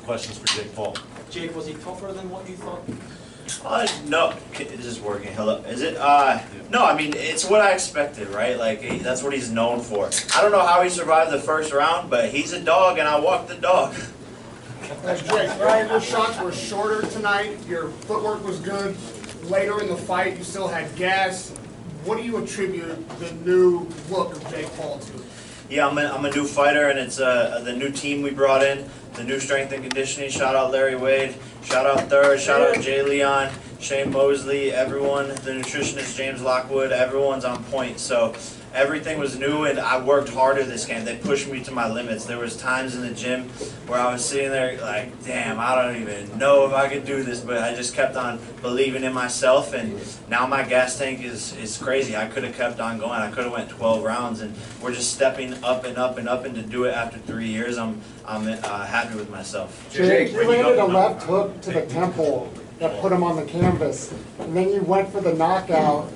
questions for Jake Paul. Jake, was he tougher than what you thought? No, is this working? Hello, is it? No, I mean, it's what I expected, right? Like, that's what he's known for. I don't know how he survived the first round, but he's a dog, and I walked the dog. Jake, right, your shots were shorter tonight, your footwork was good. Later in the fight, you still had gas. What do you attribute the new look of Jake Paul to? Yeah, I'm a new fighter, and it's the new team we brought in, the new strength and conditioning. Shout out Larry Wade, shout out Third, shout out Jay Leon, Shane Mosley, everyone, the nutritionist James Lockwood, everyone's on point. So everything was new, and I worked harder this game. They pushed me to my limits. There was times in the gym where I was sitting there like, damn, I don't even know if I could do this, but I just kept on believing in myself, and now my gas tank is crazy. I could have kept on going. I could have went 12 rounds, and we're just stepping up and up and up, and to do it after 3 years, I'm happy with myself. Jake, you landed a left hook to the temple that put him on the canvas, and then you went for the knockout,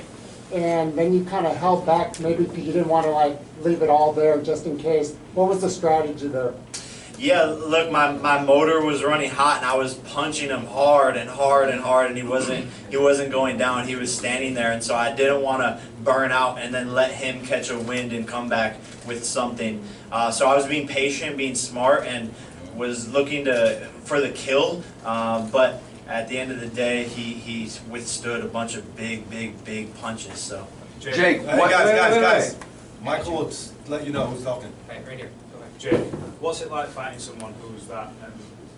and then you kind of held back, maybe because you didn't want to like leave it all there just in case. What was the strategy there? Yeah, look, my motor was running hot, and I was punching him hard and hard and hard, and he wasn't going down. He was standing there, and so I didn't want to burn out and then let him catch a wind and come back with something. So I was being patient, being smart, and was looking for the kill, but at the end of the day, he withstood a bunch of big punches. So, Jake, guys. Michael will let you know who's talking. Right here. Jake, what's it like fighting someone who's that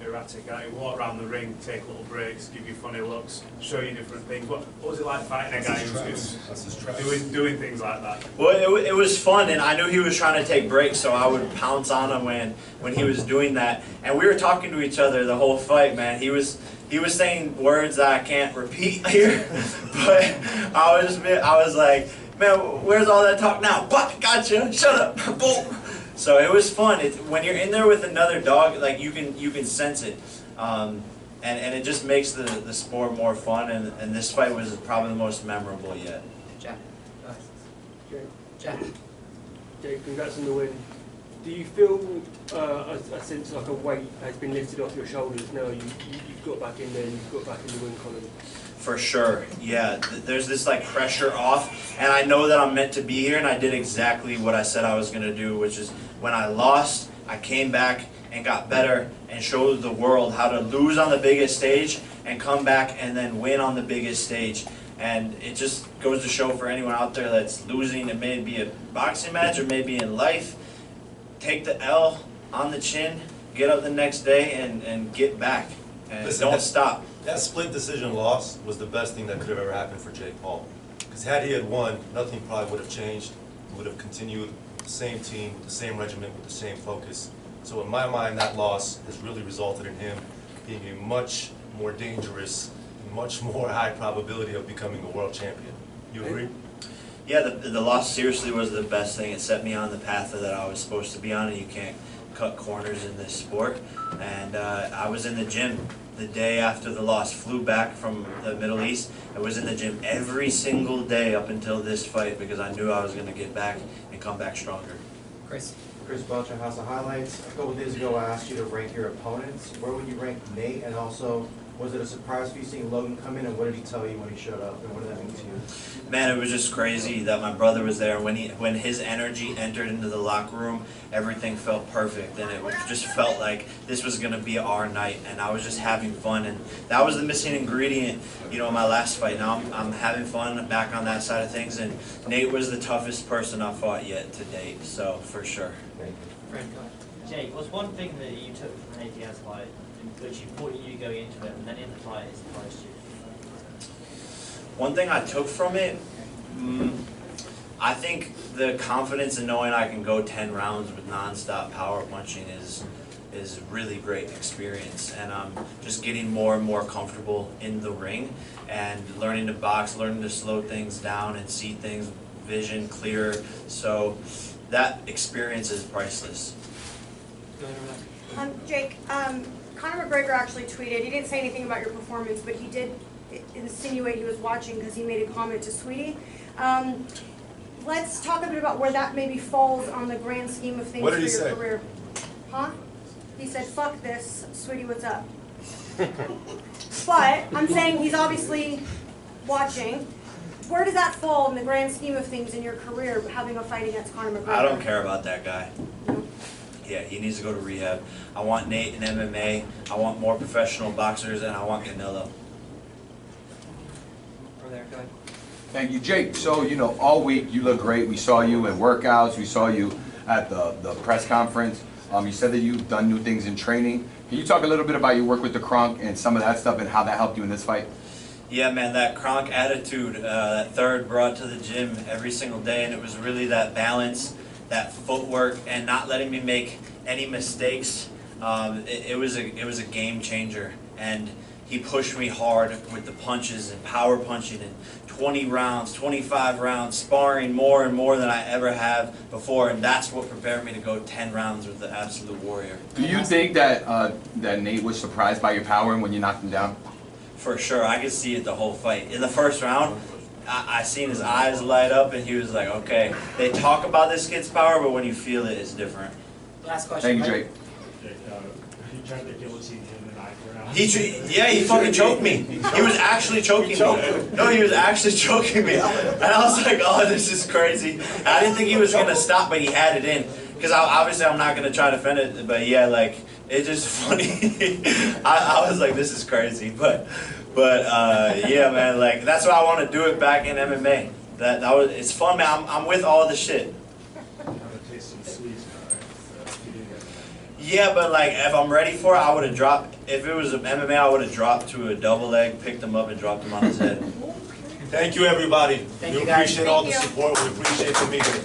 erratic guy who walk around the ring, take little breaks, give you funny looks, show you different things? What was it like fighting a guy who's doing things like that? Well, it was fun, and I knew he was trying to take breaks, so I would pounce on him when he was doing that. And we were talking to each other the whole fight, man. He was saying words that I can't repeat here, but I was like, man, where's all that talk now? What? Gotcha. Shut up. Boom. So it was fun. When you're in there with another dog, like you can sense it, and it just makes the sport more fun. And this fight was probably the most memorable yet. Jack. Jake, congrats on the win. Do you feel a sense like a weight has been lifted off your shoulders now? You've got back in there, you've got back in the win column? For sure, yeah. There's this like pressure off, and I know that I'm meant to be here, and I did exactly what I said I was going to do, which is when I lost, I came back and got better and showed the world how to lose on the biggest stage and come back and then win on the biggest stage. And it just goes to show for anyone out there that's losing, it may be a boxing match or maybe in life, take the L on the chin, get up the next day and get back, and Listen, don't stop. That split decision loss was the best thing that could have ever happened for Jake Paul. Because had he had won, nothing probably would have changed. He would have continued the same team, with the same regiment, with the same focus. So in my mind, that loss has really resulted in him being a much more dangerous, much more high probability of becoming a world champion. You agree? Yeah, the loss seriously was the best thing. It set me on the path that I was supposed to be on, and you can't cut corners in this sport. And I was in the gym the day after the loss, flew back from the Middle East. I was in the gym every single day up until this fight because I knew I was going to get back and come back stronger. Chris Belcher, House of Highlights. A couple of days ago, I asked you to rank your opponents. Where would you rank Nate? And also, was it a surprise for you seeing Logan come in? And what did he tell you when he showed up? And what did that mean to you? Man, it was just crazy that my brother was there. When his energy entered into the locker room, everything felt perfect, and it just felt like this was going to be our night, and I was just having fun, and that was the missing ingredient, in my last fight. Now I'm having fun back on that side of things, and Nate was the toughest person I've fought yet to date, so for sure. Frank. Jake, what's one thing that you took from the Nate Diaz fight, which you thought you going into it, and then in the fight it surprised you? One thing I took from it, I think the confidence in knowing I can go 10 rounds with non-stop power punching is really great experience, and I'm just getting more and more comfortable in the ring and learning to box, learning to slow things down and see things vision clearer. So that experience is priceless. Jake, Conor McGregor actually tweeted, he didn't say anything about your performance, but he did insinuate he was watching because he made a comment to Sweetie. Let's talk a bit about where that maybe falls on the grand scheme of things for your career. Huh? he said, "Fuck this, sweetie, what's up?" But I'm saying he's obviously watching. Where does that fall in the grand scheme of things in your career, having a fight against Conor McGregor? I don't care about that guy. Yeah, he needs to go to rehab. I want Nate in MMA. I want more professional boxers, and I want Canelo. Over there, go ahead. Thank you, Jake. So, you know, all week you look great. We saw you in workouts. We saw you at the press conference. You said that you've done new things in training. Can you talk a little bit about your work with the Kronk and some of that stuff and how that helped you in this fight? Yeah, man, that Kronk attitude, that third brought to the gym every single day, and it was really that balance, that footwork, and not letting me make any mistakes. It was a game changer, and he pushed me hard with the punches and power punching and 20 rounds, 25 rounds, sparring more and more than I ever have before, and that's what prepared me to go 10 rounds with the Absolute Warrior. Do you think that that Nate was surprised by your power when you knocked him down? For sure, I could see it the whole fight. In the first round, I seen his eyes light up, and he was like, okay, they talk about this kid's power, but when you feel it, it's different. Last question. Thank you, Jake. He tried to guillotine him and I for now. He fucking choked me. He was actually choking me. No, he was actually choking me. And I was like, oh, this is crazy. And I didn't think he was going to stop, but he had it in. Because obviously I'm not going to try to defend it, but yeah, like, it's just funny. I was like, this is crazy. But yeah, man, like, that's why I want to do it back in MMA. It's fun, man. I'm with all the shit. Yeah, but like, if I'm ready for it, I would have dropped. If it was MMA, I would have dropped to a double leg, picked him up, and dropped him on his head. Thank you, everybody. Thank We you, guys. appreciate all the Thank you. support. We appreciate the meeting.